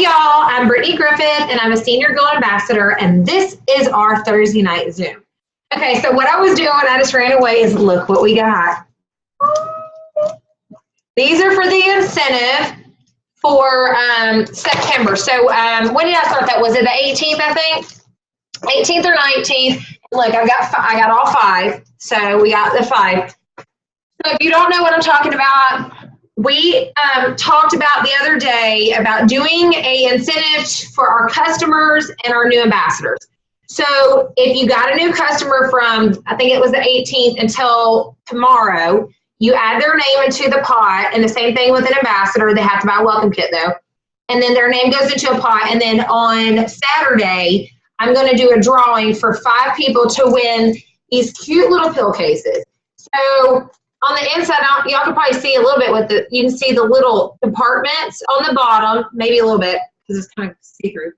y'all, I'm Brittany Griffith, and I'm a Senior Girl Ambassador, and this is our Thursday night Zoom. Okay, so what I was doing when I just ran away is look what we got. These are for the incentive for September. So when did I start that? Was it the 18th, I think? 18th or 19th. Look, I got all 5, so we got the 5. So if you don't know what I'm talking about, we talked about the other day about doing a incentive for our customers and our new ambassadors. So if you got a new customer from, I think it was the 18th until tomorrow, you add their name into the pot, and the same thing with an ambassador. They have to buy a welcome kit though. And then their name goes into a pot, and then on Saturday, I'm going to do a drawing for 5 people to win these cute little pill cases. So on the inside, y'all can probably see a little bit with you can see the little compartments on the bottom, maybe a little bit because it's kind of see-through,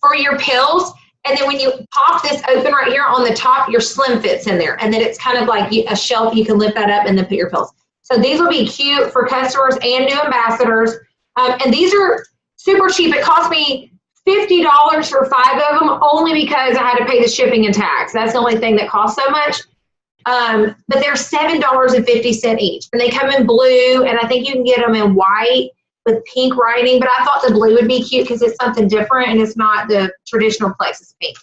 for your pills. And then when you pop this open right here on the top, your Slim Fits in there. And then it's kind of like a shelf. You can lift that up and then put your pills. So these will be cute for customers and new ambassadors. And these are super cheap. It cost me $50 for 5 of them only because I had to pay the shipping and tax. That's the only thing that costs so much. But they're $7.50 each. And they come in blue, and I think you can get them in white with pink writing, but I thought the blue would be cute because it's something different and it's not the traditional Plexus pink.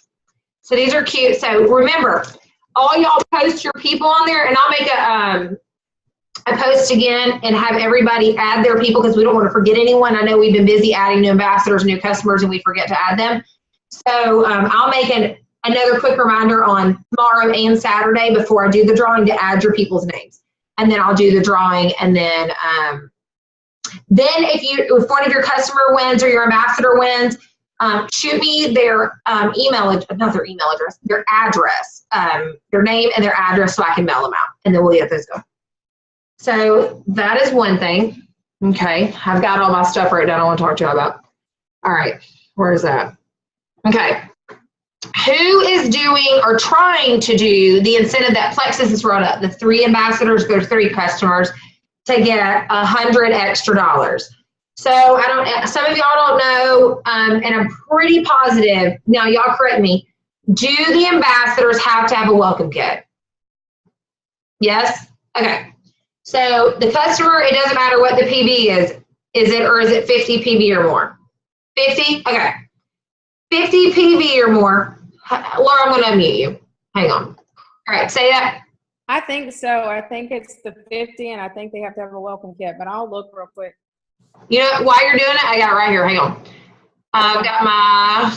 So these are cute. So remember, all y'all post your people on there, and I'll make a post again and have everybody add their people because we don't want to forget anyone. I know we've been busy adding new ambassadors, new customers, and we forget to add them. So I'll make another quick reminder on tomorrow and Saturday before I do the drawing to add your people's names. And then I'll do the drawing, and then if one of your customer wins or your ambassador wins, shoot me their not their email address, their address, their name and their address so I can mail them out, and then we'll get those going. So that is one thing. Okay, I've got all my stuff right down I want to talk to you about. All right, where is that? Okay. Who is doing or trying to do the incentive that Plexus has run up? The 3 ambassadors, their 3 customers, to get $100 extra. So some of y'all don't know, and I'm pretty positive, now y'all correct me, do the ambassadors have to have a welcome kit? Yes? Okay. So the customer, it doesn't matter what the PV is it 50 PV or more? 50? Okay. 50 PV or more. Laura, I'm going to unmute you. Hang on. All right, say that. I think so. I think it's the 50, and I think they have to have a welcome kit, but I'll look real quick. You know, while you're doing it, I got it right here. Hang on. I've got my,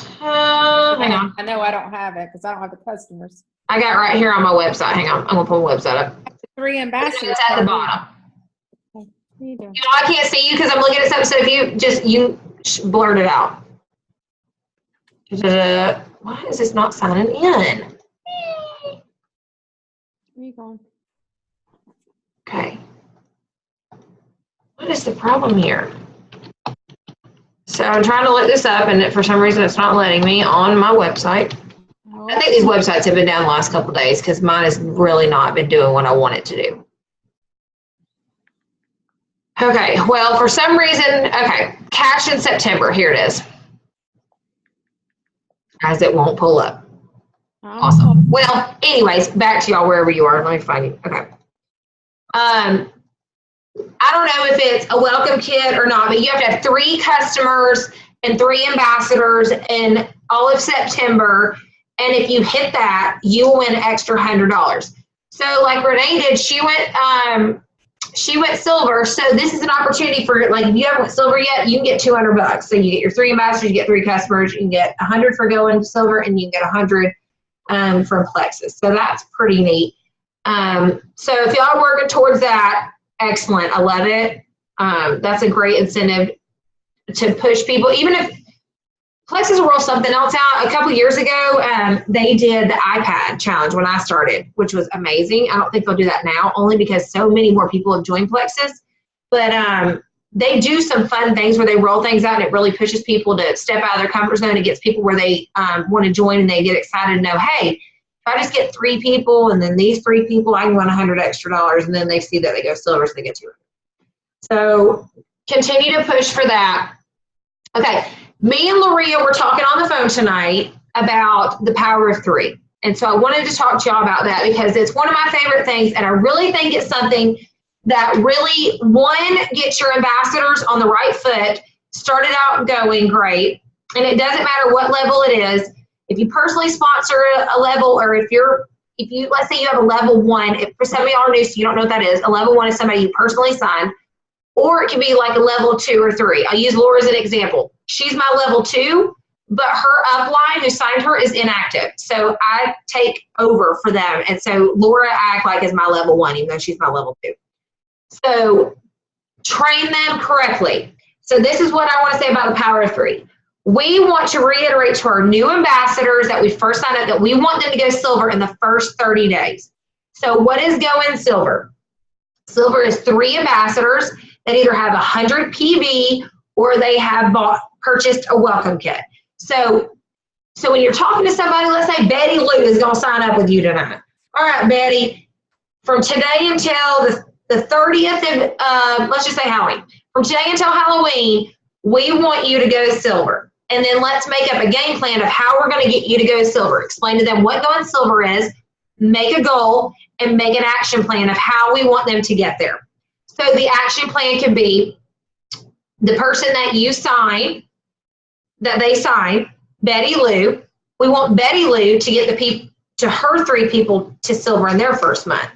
hang on. I know I don't have it because I don't have the customers. I got it right here on my website. Hang on. I'm going to pull the website up. 3 ambassadors. It's at the bottom. Okay. You know, I can't see you because I'm looking at something, so if you blurt it out. Why is this not signing in? Where are you going? Okay. What is the problem here? So I'm trying to look this up, and for some reason it's not letting me on my website. Oh. I think these websites have been down the last couple of days because mine has really not been doing what I want it to do. Okay, well, for some reason, okay, cash in September. Here it is. As it won't pull up. Awesome. Well, anyways, back to y'all wherever you are. Let me find you. Okay. I don't know if it's a welcome kit or not, but you have to have 3 customers and 3 ambassadors in all of September. And if you hit that, you'll win an extra $100. So like Renee did, she went silver. So this is an opportunity for, like, if you haven't went silver yet, you can get $200. So you get your 3 ambassadors, you get 3 customers, you can get $100 for going silver, and you can get $100 from Plexus. So that's pretty neat. So if y'all are working towards that, excellent. I love it. That's a great incentive to push people. Even if Plexus will roll something else out. A couple years ago, they did the iPad challenge when I started, which was amazing. I don't think they'll do that now, only because so many more people have joined Plexus. But they do some fun things where they roll things out, and it really pushes people to step out of their comfort zone. It gets people where they want to join, and they get excited to know, hey, if I just get 3 people, and then these 3 people, I can win $100 extra, and then they see that they go silver, so they get $200. So continue to push for that. Okay, me and Loria were talking on the phone tonight about the power of three. And so I wanted to talk to y'all about that because it's one of my favorite things. And I really think it's something that really, one, gets your ambassadors on the right foot, started out going great. And it doesn't matter what level it is. If you personally sponsor a level, or if you, let's say you have a level 1, if for some of y'all are new, so you don't know what that is, a level 1 is somebody you personally sign, or it can be like a level 2 or 3. I'll use Laura as an example. She's my level 2, but her upline who signed her is inactive. So I take over for them. And so Laura act like is my level 1, even though she's my level 2. So train them correctly. So this is what I want to say about the power of three. We want to reiterate to our new ambassadors that we first signed up that we want them to go silver in the first 30 days. So what is going silver? Silver is 3 ambassadors that either have 100 PV or they have purchased a welcome kit. So when you're talking to somebody, let's say Betty Lou is going to sign up with you tonight. All right, Betty, from today until the 30th of, let's just say Halloween. From today until Halloween, we want you to go silver. And then let's make up a game plan of how we're going to get you to go silver. Explain to them what going silver is, make a goal, and make an action plan of how we want them to get there. So the action plan could be the person that you sign, that they sign, Betty Lou. We want Betty Lou to get to her 3 people to silver in their first month.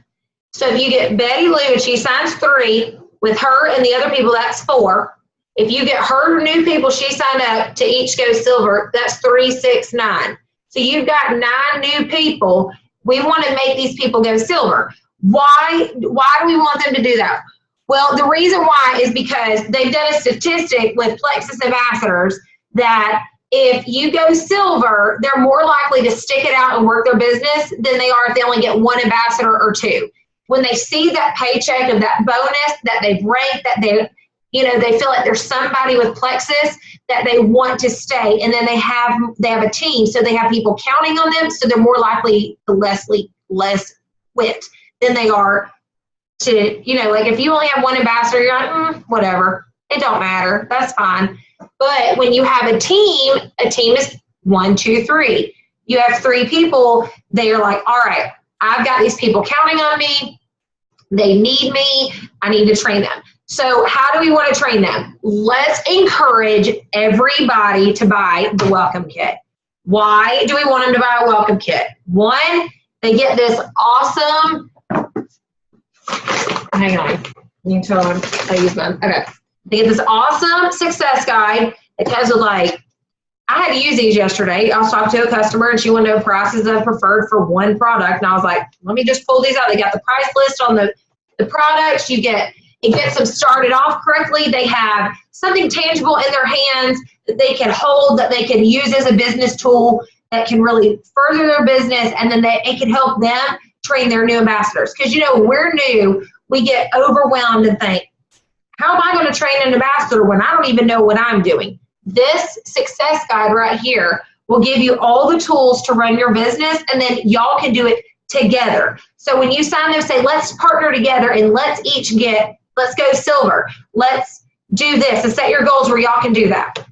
So if you get Betty Lou and she signs 3 with her and the other people, that's 4. If you get her new people she signed up to each go silver, that's 3, 6, 9. So you've got 9 new people. We want to make these people go silver. Why do we want them to do that? Well, the reason why is because they've done a statistic with Plexus ambassadors that if you go silver, they're more likely to stick it out and work their business than they are if they only get 1 ambassador or 2. When they see that paycheck of that bonus that they've ranked, that they feel like there's somebody with Plexus that they want to stay, and then they have a team, so they have people counting on them, so they're more likely to less quit than they are to, like if you only have 1 ambassador, you're like, whatever, it don't matter, that's fine. But when you have a team is 1, 2, 3. You have 3 people, they're like, all right, I've got these people counting on me, they need me, I need to train them. So how do we want to train them? Let's encourage everybody to buy the welcome kit. Why do we want them to buy a welcome kit? 1, they get this awesome, hang on, you can tell them I use mine. Okay. They get this awesome success guide. It has I had to use these yesterday. I was talking to a customer and she wanted to know prices of preferred for 1 product. And I was like, let me just pull these out. They got the price list on the products. It gets them started off correctly. They have something tangible in their hands that they can hold, that they can use as a business tool that can really further their business, and then it can help them train their new ambassadors. Because, when we're new, we get overwhelmed and think, how am I going to train an ambassador when I don't even know what I'm doing? This success guide right here will give you all the tools to run your business, and then y'all can do it together. So when you sign them, say, let's partner together and let's go silver. Let's do this and set your goals where y'all can do that.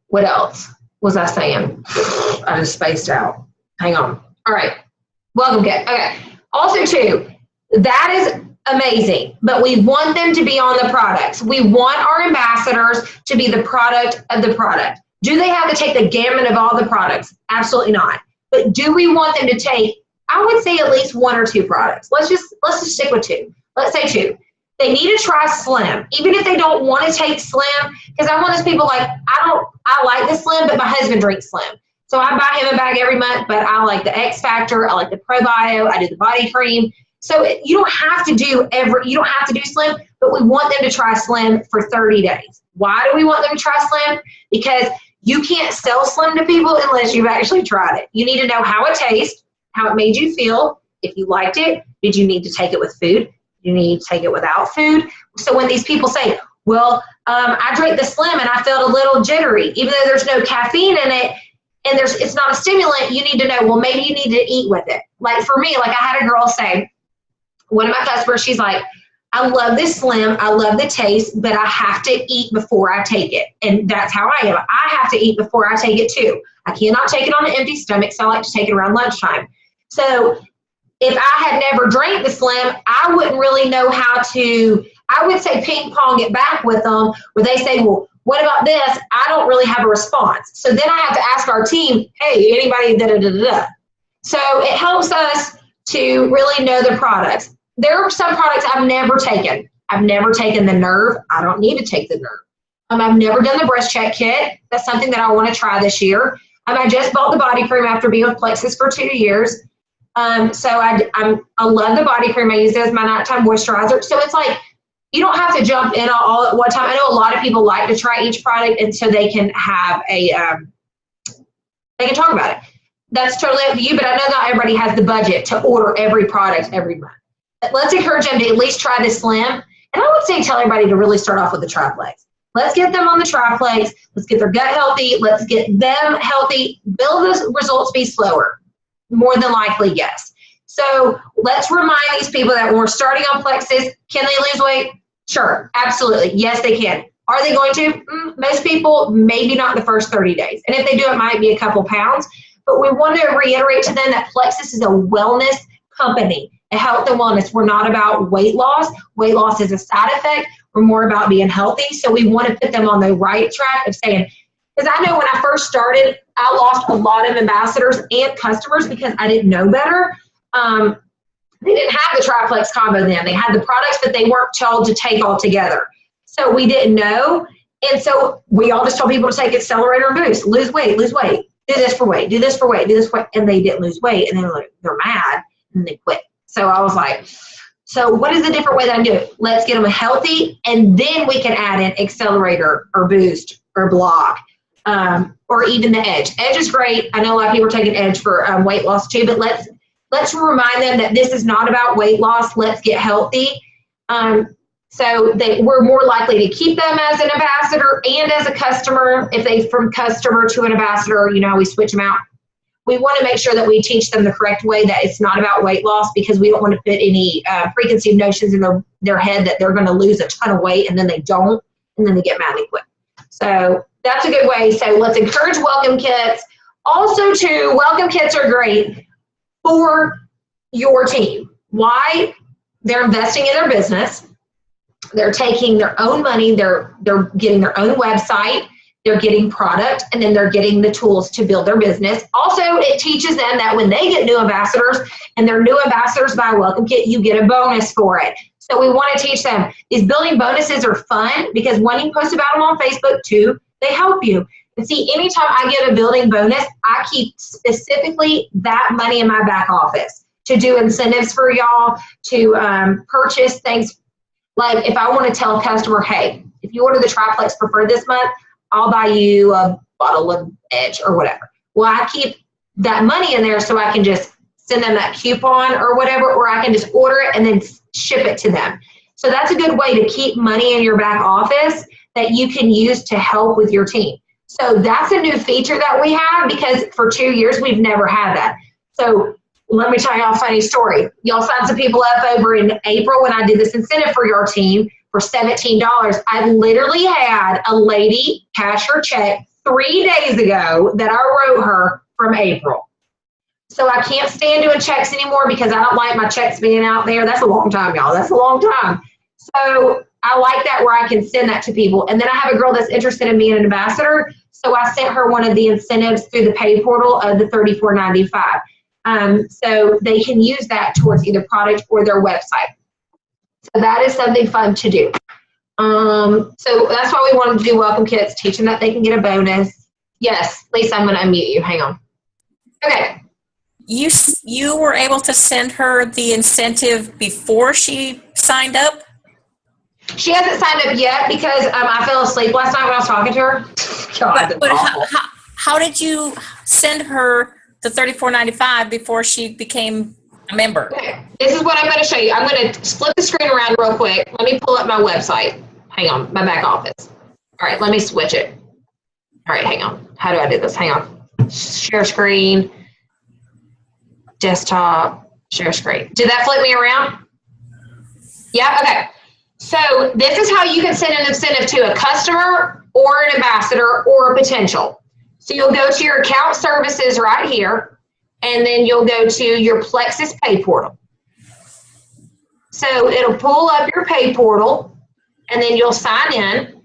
What else was I saying? I just spaced out. Hang on. All right. Welcome kit. Okay. Also too, that is amazing, but we want them to be on the products. We want our ambassadors to be the product of the product. Do they have to take the gamut of all the products? Absolutely not. But do we want them to take, I would say, at least 1 or 2 products. Let's just stick with 2. Let's say 2. They need to try Slim, even if they don't want to take Slim, because I want those people like, I like the Slim, but my husband drinks Slim. So I buy him a bag every month, but I like the X Factor, I like the ProBio, I do the body cream. So you don't have to do Slim, but we want them to try Slim for 30 days. Why do we want them to try Slim? Because you can't sell Slim to people unless you've actually tried it. You need to know how it tastes, how it made you feel, if you liked it, did you need to take it with food? You need to take it without food. So when these people say, well, I drank the Slim and I felt a little jittery, even though there's no caffeine in it and it's not a stimulant, you need to know, well, maybe you need to eat with it. Like for me, like I had a girl say, one of my customers, she's like, I love this Slim, I love the taste, but I have to eat before I take it. And that's how I am. I have to eat before I take it too. I cannot take it on an empty stomach, so I like to take it around lunchtime. So if I had never drank the Slim, I wouldn't really know how to, I would say ping pong it back with them, where they say, well, what about this? I don't really have a response. So then I have to ask our team, hey, anybody, da-da-da-da-da. So it helps us to really know the products. There are some products I've never taken. I've never taken the Nerve. I don't need to take the Nerve. I've never done the breast check kit. That's something that I want to try this year. I just bought the body cream after being with Plexus for 2 years. So I love the body cream. I use it as my nighttime moisturizer. So it's like, you don't have to jump in all at one time. I know a lot of people like to try each product, and so they can have a, they can talk about it. That's totally up to you, but I know not everybody has the budget to order every product every month. But let's encourage them to at least try the Slim. And I would say tell everybody to really start off with the Triplex. Let's get them on the Triplex. Let's get their gut healthy. Let's get them healthy. Will the results be slower? More than likely, yes. So let's remind these people that when we're starting on Plexus, can they lose weight? Sure, absolutely. Yes, they can. Are they going to? Most people, maybe not the first 30 days. And if they do, it might be a couple pounds. But we want to reiterate to them that Plexus is a wellness company, a health and wellness. We're not about weight loss. Weight loss is a side effect. We're more about being healthy. So we want to put them on the right track of saying, because I know when I first started, I lost a lot of ambassadors and customers because I didn't know better. They didn't have the Triplex combo then. They had the products, but they weren't told to take all together. So we didn't know. And so we all just told people to take Accelerator and Boost, lose weight, lose weight, do this for weight, do this for weight, do this for weight. And they didn't lose weight. And they're mad and they quit. So I was like, so what is the different way that I do it? Let's get them healthy, and then we can add in Accelerator or Boost or Block, or even the Edge. Edge is great. I know a lot of people are taking Edge for weight loss too, but let's remind them that this is not about weight loss. Let's get healthy. So we're more likely to keep them as an ambassador and as a customer. If they from customer to an ambassador, you know how we switch them out. We want to make sure that we teach them the correct way, that it's not about weight loss, because we don't want to put any preconceived notions in their head that they're going to lose a ton of weight and then they don't, and then they get mad and quit. So that's a good way. So let's encourage welcome kits. Also, too, welcome kits are great for your team. Why? They're investing in their business. They're taking their own money. They're getting their own website. They're getting product, and then they're getting the tools to build their business. Also, it teaches them that when they get new ambassadors and they're new ambassadors by a welcome kit, you get a bonus for it. So we want to teach them these building bonuses are fun, because one, you post about them on Facebook, two, they help you. And see, anytime I get a building bonus, I keep specifically that money in my back office to do incentives for y'all, to purchase things. Like if I want to tell a customer, hey, if you order the Triplex Preferred this month, I'll buy you a bottle of Edge or whatever. Well, I keep that money in there so I can just send them that coupon or whatever, or I can just order it and then ship it to them. So that's a good way to keep money in your back office that you can use to help with your team. So that's a new feature that we have, because for 2 years we've never had that. So let me tell y'all a funny story. Y'all signed some people up over in April when I did this incentive for your team for $17. I literally had a lady cash her check 3 days ago that I wrote her from April. So I can't stand doing checks anymore because I don't like my checks being out there. That's a long time, y'all. That's a long time. So I like that where I can send that to people. And then I have a girl that's interested in being an ambassador. So I sent her one of the incentives through the pay portal of the $34.95. So they can use that towards either product or their website. So that is something fun to do. So that's why we wanted to do welcome kits, teach them that they can get a bonus. Yes, Lisa, I'm going to unmute you. Hang on. Okay. You were able to send her the incentive before she signed up? She hasn't signed up yet because I fell asleep last night when I was talking to her. God, but how did you send her the $34.95 before she became a member? Okay. This is what I'm going to show you. I'm going to flip the screen around real quick. Let me pull up my website. Hang on, my back office. All right, let me switch it. All right, hang on. How do I do this? Hang on. Share screen. Desktop. Share screen. Did that flip me around? Yeah? Okay. So this is how you can send an incentive to a customer or an ambassador or a potential. So you'll go to your account services right here, and then you'll go to your Plexus Pay Portal. So it'll pull up your Pay Portal, and then you'll sign in.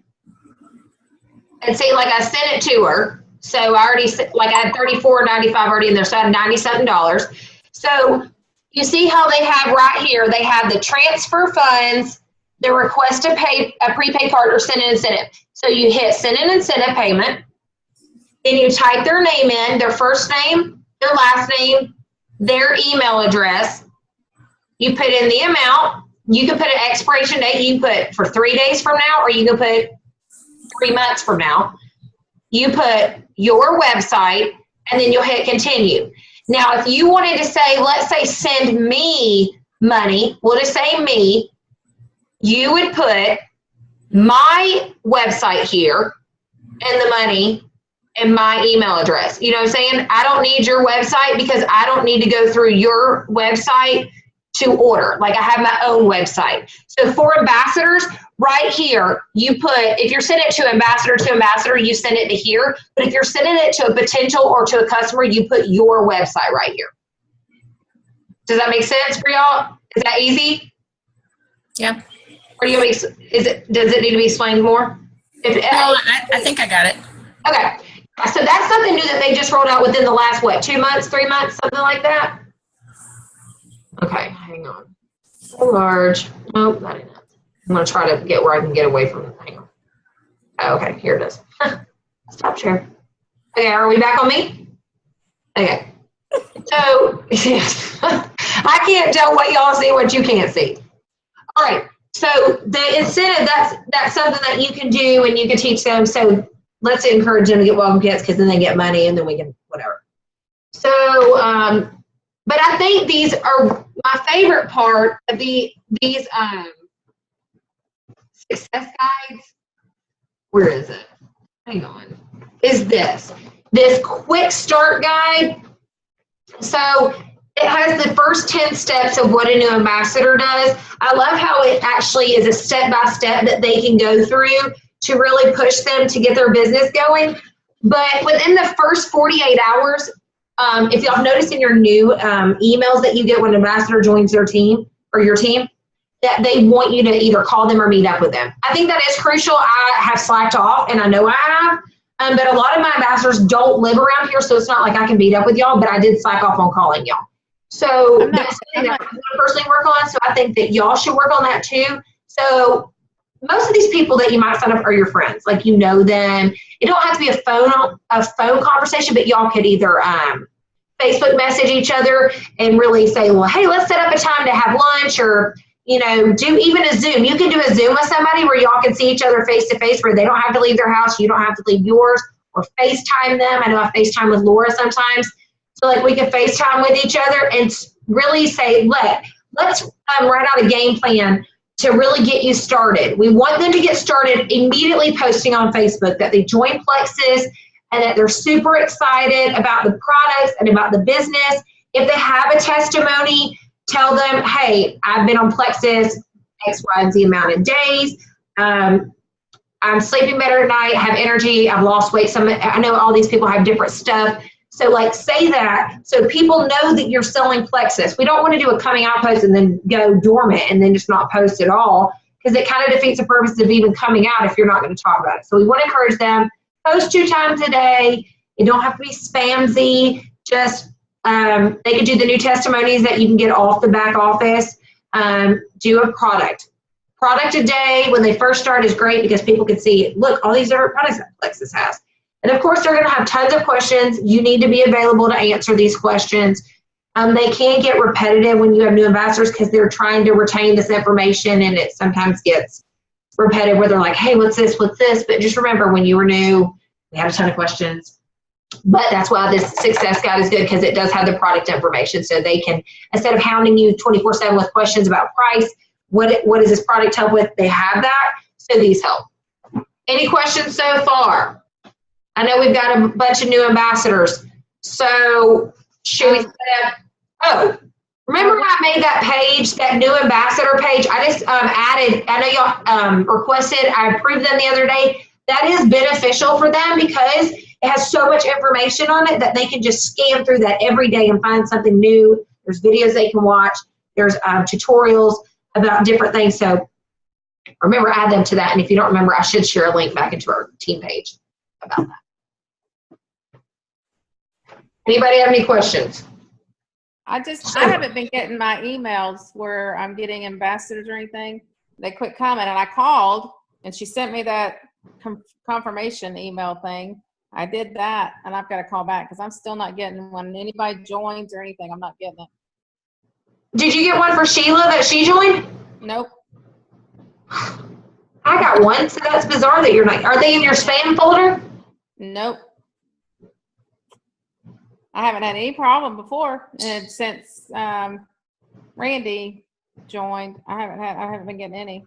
And see, like I sent it to her. So I already, like I had $34.95 already in there, so I had $90-something. So you see how they have right here, they have the transfer funds, the request to pay a prepaid card or send an incentive. So you hit send an incentive payment, then you type their name in, their first name, their last name, their email address. You put in the amount. You can put an expiration date. You can put for 3 days from now, or you can put 3 months from now. You put your website, and then you'll hit continue. Now, if you wanted to say, let's say, send me money, we'll just say me, you would put my website here and the money and my email address. You know what I'm saying? I don't need your website because I don't need to go through your website to order. Like I have my own website. So for ambassadors, right here, you put, if you're sending it to ambassador, you send it to here. But if you're sending it to a potential or to a customer, you put your website right here. Does that make sense for y'all? Is that easy? Yeah. Or do you does it need to be explained more? No, I think I got it. Okay. So that's something new that they just rolled out within the last, what, 2 months, 3 months, something like that? Okay, hang on. So large. Nope, not enough. I'm going to try to get where I can get away from it. Hang on. Oh, okay, here it is. Stop share. Okay, are we back on me? Okay. So, I can't tell what y'all see, what you can't see. All right. So the incentive, that's something that you can do and you can teach them. So let's encourage them to get welcome kits because then they get money and then we can whatever. So, but I think these are my favorite part of these success guides. Where is it? Hang on. Is this quick start guide? So it has the first 10 steps of what a new ambassador does. I love how it actually is a step-by-step that they can go through to really push them to get their business going. But within the first 48 hours, if y'all notice in your new emails that you get when an ambassador joins their team or your team, that they want you to either call them or meet up with them. I think that is crucial. I have slacked off, and I know I have. But a lot of my ambassadors don't live around here, so it's not like I can meet up with y'all, but I did slack off on calling y'all. So that's something that I personally work on. So I think that y'all should work on that too. So most of these people that you might sign up are your friends, like you know them. It don't have to be a phone conversation, but y'all could either Facebook message each other and really say, well, hey, let's set up a time to have lunch, or do even a Zoom. You can do a Zoom with somebody where y'all can see each other face to face, where they don't have to leave their house, you don't have to leave yours, or FaceTime them. I know I FaceTime with Laura sometimes. So like we can FaceTime with each other and really say, let's write out a game plan to really get you started. We want them to get started immediately posting on Facebook that they joined Plexus and that they're super excited about the products and about the business. If they have a testimony, tell them, hey, I've been on Plexus X, Y, and Z amount of days. I'm sleeping better at night, have energy, I've lost weight. I know all these people have different stuff. So like say that so people know that you're selling Plexus. We don't want to do a coming out post and then go dormant and then just not post at all, because it kind of defeats the purpose of even coming out if you're not going to talk about it. So we want to encourage them, post 2 times a day. You don't have to be spamsy. Just they can do the new testimonies that you can get off the back office. Do a product a day when they first start is great because people can see, look, all these different products that Plexus has. And of course, they're going to have tons of questions. You need to be available to answer these questions. They can get repetitive when you have new ambassadors because they're trying to retain this information, and it sometimes gets repetitive where they're like, hey, what's this? But just remember, when you were new, we had a ton of questions. But that's why this success guide is good, because it does have the product information. So they can, instead of hounding you 24/7 with questions about price, what does this product help with? They have that. So these help. Any questions so far? I know we've got a bunch of new ambassadors. So should we set up? Oh, Remember when I made that page, that new ambassador page? I just added, I know y'all requested, I approved them the other day. That is beneficial for them because it has so much information on it that they can just scan through that every day and find something new. There's videos they can watch. There's tutorials about different things. So remember, add them to that. And if you don't remember, I should share a link back into our team page about that. Anybody have any questions? I haven't been getting my emails where I'm getting ambassadors or anything. They quit coming, and I called, and she sent me that confirmation email thing. I did that, and I've got to call back because I'm still not getting when anybody joins or anything. I'm not getting it. Did you get one for Sheila that she joined? Nope. I got one, so that's bizarre that you're not. Are they in your spam folder? Nope. I haven't had any problem before, and since Randy joined, I haven't been getting any.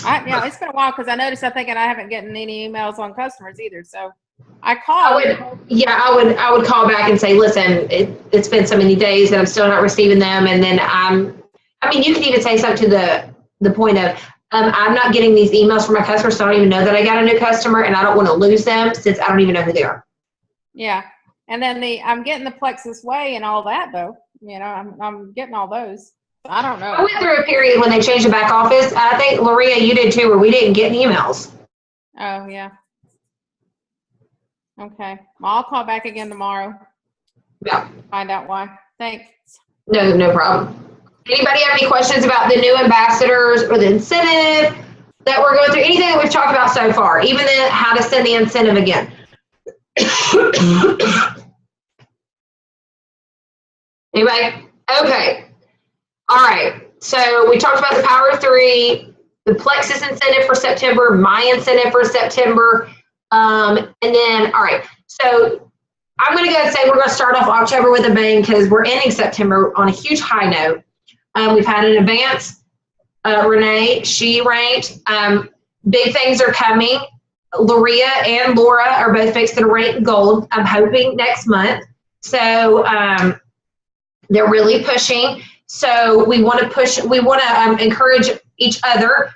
Yeah, it's been a while because I noticed. I haven't gotten any emails on customers either. So I called. I would call back and say, listen, it's been so many days and I'm still not receiving them. And then you can even say something to the point of, I'm not getting these emails from my customers, so I don't even know that I got a new customer, and I don't want to lose them since I don't even know who they are. Yeah. And then I'm getting the Plexus Way and all that though. I'm getting all those. I don't know. I went through a period when they changed the back office. I think, Loria, you did too, where we didn't get emails. Oh, yeah. Okay. Well, I'll call back again tomorrow. Yeah. Find out why. Thanks. No problem. Anybody have any questions about the new ambassadors or the incentive that we're going through? Anything that we've talked about so far, even how to send the incentive again? Anybody? Okay. All right. So we talked about the Power of Three, the Plexus incentive for September, my incentive for September. And then, all right. So I'm going to go and say we're going to start off October with a bang because we're ending September on a huge high note. We've had an advance. Renee, she ranked. Big things are coming. Loria and Laura are both fixed to rank gold. I'm hoping next month. So they're really pushing. So we want to encourage each other.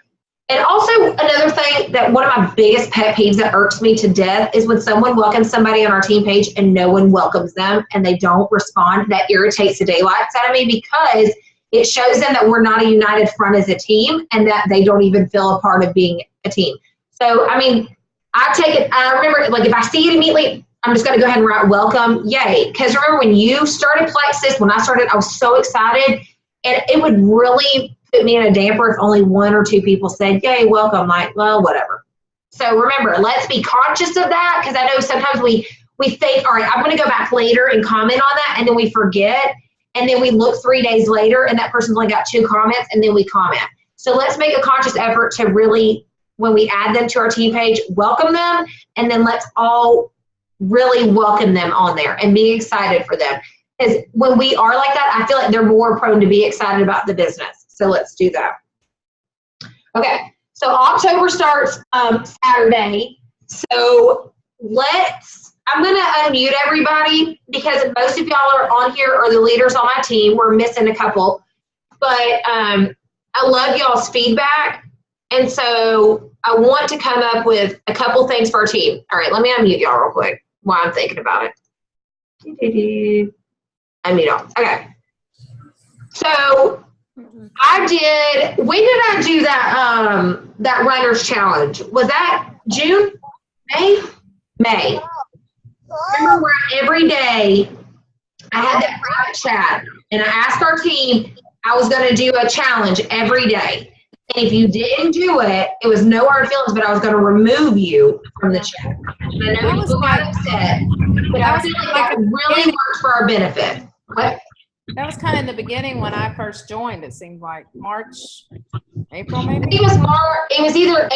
And also another thing that one of my biggest pet peeves that irks me to death is when someone welcomes somebody on our team page and no one welcomes them and they don't respond. That irritates the daylights out of me because it shows them that we're not a united front as a team and that they don't even feel a part of being a team. So, I remember, like, if I see it immediately, I'm just going to go ahead and write welcome, yay. Because remember when you started Plexus, when I started, I was so excited. And it would really put me in a damper if only one or two people said, yay, welcome. Like, well, whatever. So remember, let's be conscious of that because I know sometimes we think, all right, I'm going to go back later and comment on that. And then we forget. And then we look 3 days later and that person's only got 2 comments and then we comment. So let's make a conscious effort to really, when we add them to our team page, welcome them. And then let's all really welcome them on there and be excited for them. Because when we are like that, I feel like they're more prone to be excited about the business. So let's do that. Okay, so October starts Saturday. So I'm going to unmute everybody because most of y'all are on here or the leaders on my team. We're missing a couple. But I love y'all's feedback. And so I want to come up with a couple things for our team. All right, let me unmute y'all real quick while I'm thinking about it. Unmute y'all. Okay. So when did I do that runner's challenge? Was that June? May. Remember where every day I had that private chat and I asked our team I was going to do a challenge every day. And if you didn't do it, it was no hard feelings, but I was going to remove you from the chat. And I know people got upset, but I feel like that really works for our benefit. What? That was kind of in the beginning when I first joined. It seemed like April maybe? It was either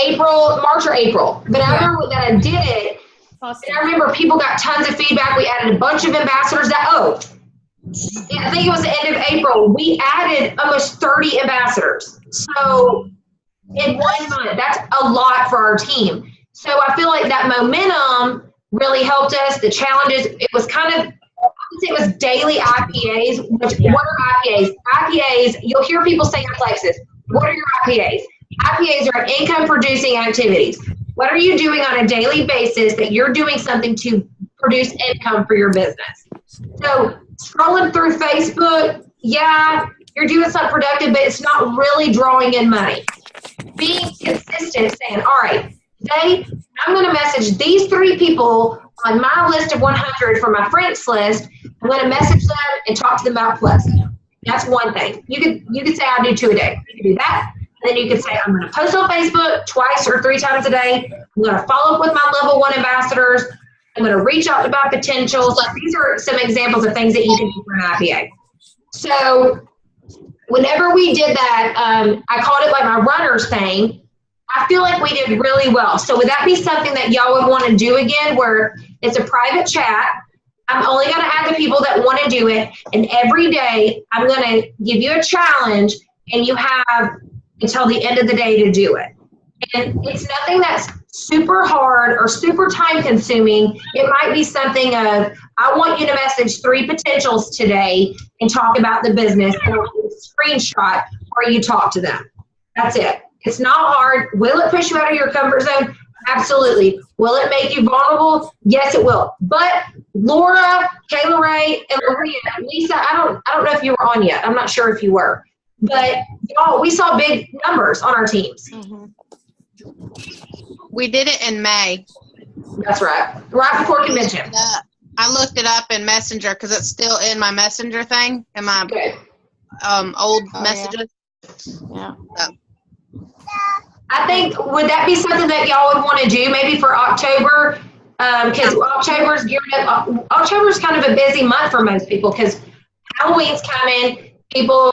March or April. But I remember that I did it. Awesome. And I remember people got tons of feedback. We added a bunch of ambassadors I think it was the end of April. We added almost 30 ambassadors. So in 1 month, that's a lot for our team. So I feel like that momentum really helped us. The challenges, it was kind of it was daily IPAs. What are IPAs? IPAs, you'll hear people say in Plexus, what are your IPAs? IPAs are income producing activities. What are you doing on a daily basis that you're doing something to produce income for your business? So scrolling through Facebook, yeah, you're doing something productive, but it's not really drawing in money. Being consistent, saying, all right, today I'm going to message these 3 people on my list of 100 from my friends list. I'm going to message them and talk to them about Plus. That's one thing. You could say I do 2 a day. You can do that. And then you could say I'm going to post on Facebook twice or 3 times a day. I'm going to follow up with my level 1 ambassadors. I'm going to reach out to my potentials. Like, these are some examples of things that you can do for an IPA. So whenever we did that, I called it like my runners thing. I feel like we did really well. So would that be something that y'all would want to do again, where it's a private chat? I'm only going to add the people that want to do it. And every day I'm going to give you a challenge, and you have until the end of the day to do it. And it's nothing that's super hard or super time consuming. It might be something of, I want you to message 3 potentials today and talk about the business, and a screenshot where you talk to them. That's it. It's not hard. Will it push you out of your comfort zone? Absolutely. Will it make you vulnerable? Yes, it will. But Laura, Kayla Ray, and Maria, Lisa, I don't know if you were on yet. I'm not sure if you were. But y'all, we saw big numbers on our teams. Mm-hmm. We did it in May. That's right. Right before convention. I looked it up in Messenger because it's still in my Messenger thing, in my Good. old messages. Yeah. I think, would that be something that y'all would want to do maybe for October? Because October's geared up. October's kind of a busy month for most people because Halloween's coming. People,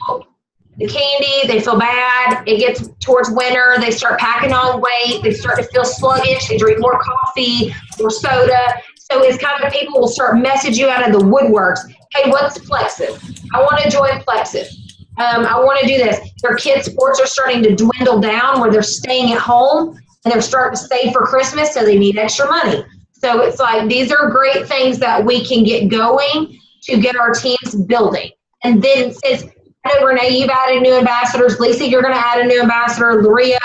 the candy, they feel bad. It gets towards winter. They start packing on weight. They start to feel sluggish. They drink more coffee, more soda. So it's kind of, people will start messaging you out of the woodworks. Hey, what's Plexus? I want to join Plexus. I want to do this. Their kids' sports are starting to dwindle down where they're staying at home and they're starting to save for Christmas, so they need extra money. So it's like, these are great things that we can get going to get our teams building. And then since, I know, Renee, you've added new ambassadors. Lisa, you're going to add a new ambassador. Luria,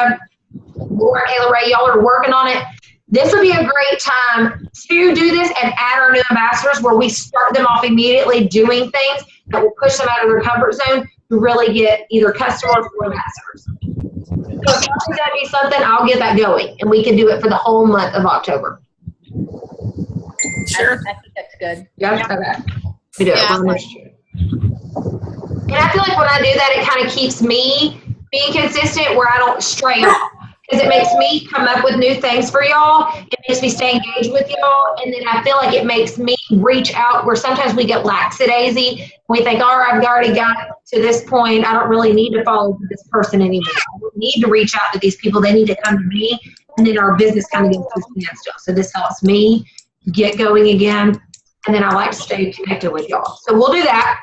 Laura, Kayla Ray, y'all are working on it. This would be a great time to do this and add our new ambassadors where we start them off immediately doing things that will push them out of their comfort zone to really get either customers or ambassadors. So if y'all think that'd be something, I'll get that going, and we can do it for the whole month of October. Sure. I think that's good. Yeah? Okay. We do it. Yeah. And I feel like when I do that, it kind of keeps me being consistent where I don't stray off. Because it makes me come up with new things for y'all. It makes me stay engaged with y'all. And then I feel like it makes me reach out where sometimes we get lackadaisy. We think, all right, I've already got to this point. I don't really need to follow this person anymore. I don't need to reach out to these people. They need to come to me. And then our business kind of gets to stand still. So this helps me get going again. And then I like to stay connected with y'all. So we'll do that.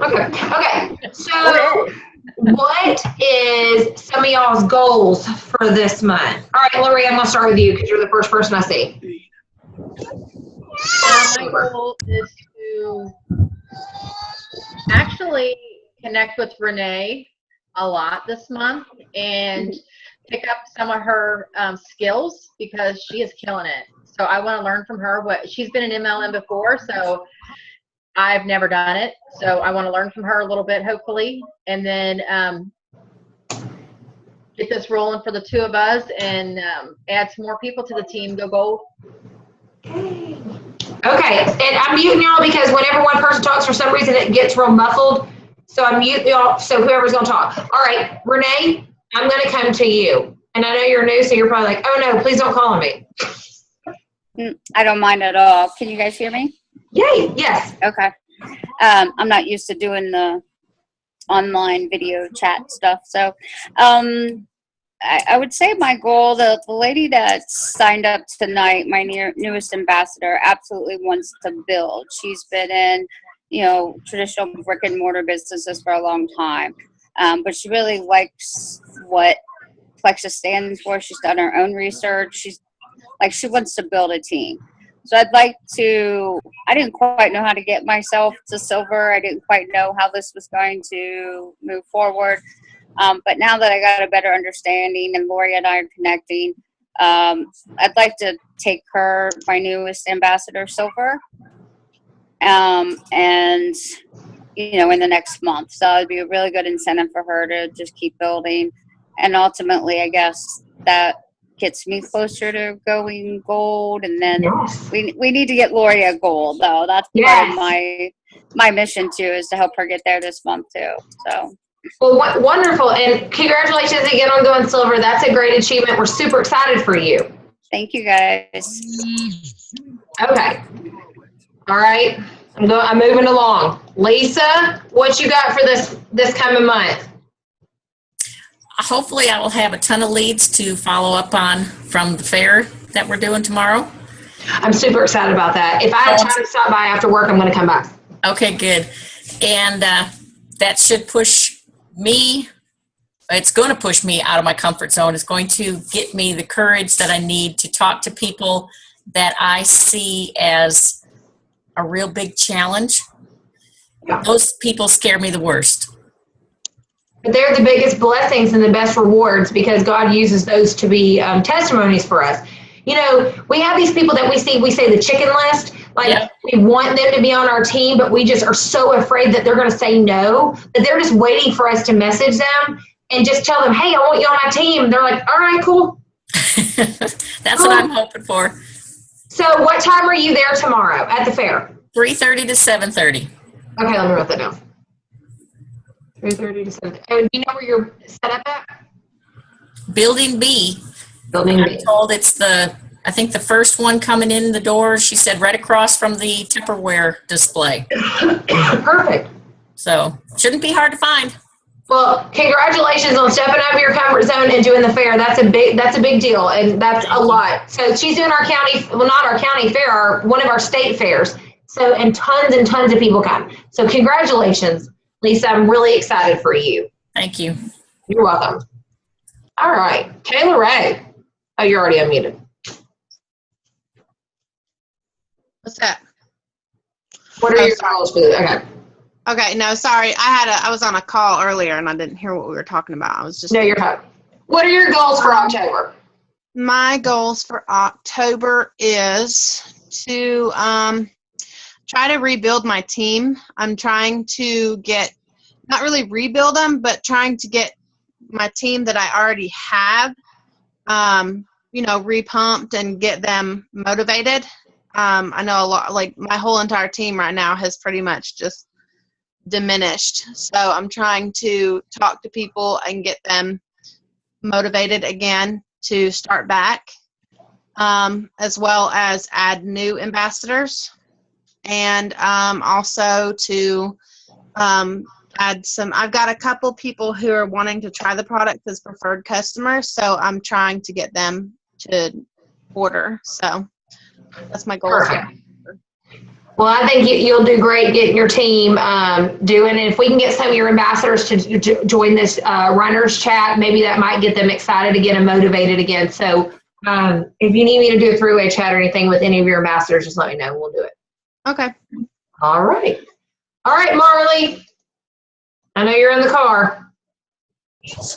Okay. So what is some of y'all's goals for this month? All right, Lori, I'm going to start with you because you're the first person I see. My goal is to actually connect with Renee a lot this month and pick up some of her skills because she is killing it. So I want to learn from her. She's been an MLM before, so I've never done it. So I want to learn from her a little bit, hopefully, and then get this rolling for the 2 of us and add some more people to the team. Go gold. Okay, and I'm muting y'all because whenever one person talks, for some reason it gets real muffled. So I'm muting y'all, so whoever's going to talk. All right, Renee, I'm going to come to you. And I know you're new, so you're probably like, oh no, please don't call on me. I don't mind at all. Can you guys hear me? Yay, yes. Okay. I'm not used to doing the online video chat stuff. So I would say my goal, the lady that signed up tonight, my newest ambassador, absolutely wants to build. She's been in, traditional brick and mortar businesses for a long time. But she really likes what Plexus stands for. She's done her own research. She wants to build a team. So I didn't quite know how to get myself to silver. I didn't quite know how this was going to move forward. But now that I got a better understanding and Lori and I are connecting, I'd like to take her, my newest ambassador, silver, and in the next month. So it'd be a really good incentive for her to just keep building. And ultimately, I guess that gets me closer to going gold. And then we need to get Lori a gold, though. That's part of my mission too, is to help her get there this month too. So. Well, wonderful. And congratulations again on going silver. That's a great achievement. We're super excited for you. Thank you, guys. Okay. All right. I'm moving along. Lisa, what you got for this coming month? Hopefully I will have a ton of leads to follow up on from the fair that we're doing tomorrow. I'm super excited about that. If I have time to stop by after work, I'm going to come back. Okay, good. And that should push me. It's going to push me out of my comfort zone. It's going to get me the courage that I need to talk to people that I see as a real big challenge. Those people scare me the worst. But they're the biggest blessings and the best rewards, because God uses those to be testimonies for us. We have these people that we say the chicken list. We want them to be on our team, but we just are so afraid that they're going to say no, that they're just waiting for us to message them and just tell them, hey, I want you on my team. They're like, all right, cool. That's what I'm hoping for. So what time are you there tomorrow at the fair? 3:30 to 7:30. Okay, let me write that down. 3:30 to 7:30. Oh, do you know where you're set up at? Building B. Building B. I'm told it's I think the first one coming in the door. She said right across from the Tupperware display. Perfect. So shouldn't be hard to find. Well, congratulations on stepping out of your comfort zone and doing the fair. That's a big deal, and that's a lot. So she's doing our county, well, not our county fair, one of our state fairs. So, and tons of people come. So congratulations, Lisa. I'm really excited for you. Thank you. You're welcome. All right, Kayla Ray. Oh, you're already unmuted. What's that? What are your goals for this? Okay. Okay, no, sorry. I was on a call earlier and I didn't hear what we were talking about. I was just. No, you're fine. What are your goals for October? My goals for October is to try to rebuild my team. I'm trying to not really rebuild them, but trying to get my team that I already have, repumped and get them motivated. I know a lot, like my whole entire team right now has pretty much just diminished. So I'm trying to talk to people and get them motivated again to start back, as well as add new ambassadors, and also to add some. I've got a couple people who are wanting to try the product as preferred customers, so I'm trying to get them to order. So that's my goal. Well, I think you'll do great getting your team doing it. If we can get some of your ambassadors to join this runners chat, maybe that might get them excited again and motivated again. So if you need me to do a three-way chat or anything with any of your ambassadors, just let me know. We'll do it. Okay. All right. All right, Marley. I know you're in the car.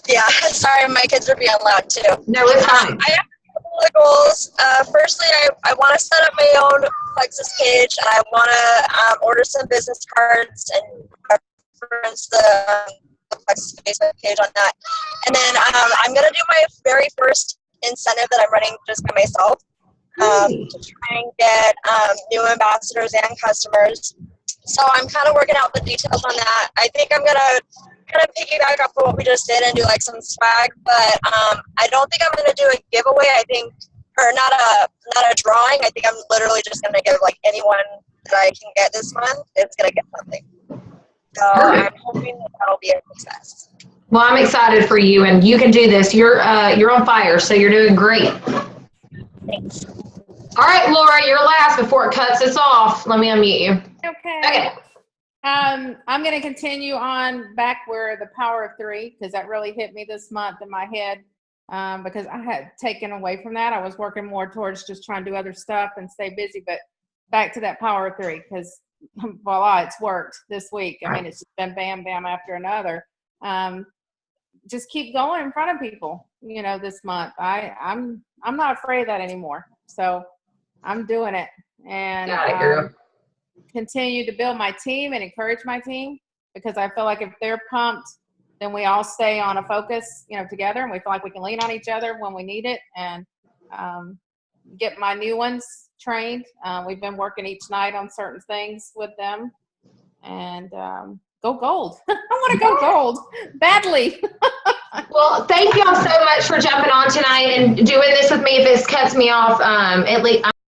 Yeah, sorry, my kids are being loud too. No, it's fine. I have a couple of goals. Firstly, I want to set up my own Plexus page, and I want to order some business cards and reference the Plexus Facebook page on that. And then I'm going to do my very first incentive that I'm running just by myself to try and get new ambassadors and customers. So I'm kind of working out the details on that. I think I'm going to kind of piggyback off of what we just did and do like some swag, but I don't think I'm going to do a giveaway. I think, or not a drawing. I think I'm literally just going to give like anyone that I can get this month, it's going to get something. So I'm hoping that'll be a success. Well, I'm excited for you, and you can do this. You're on fire, so you're doing great. Thanks. All right, Laura, you're last before it cuts us off. Let me unmute you. Okay. I'm going to continue on back where the Power of Three, because that really hit me this month in my head. because I had taken away from that. I was working more towards just trying to do other stuff and stay busy. But back to that Power of Three, because voila, it's worked this week. I mean, it's just been bam, bam after another. Just keep going in front of people, this month. I'm not afraid of that anymore. So I'm doing it. And Got it, girl. continue to build my team and encourage my team, because I feel like if they're pumped, then we all stay on a focus, together, and we feel like we can lean on each other when we need it, and get my new ones trained. We've been working each night on certain things with them, and go gold. I want to go gold badly. Well, thank y'all so much for jumping on tonight and doing this with me. If this cuts me off, at least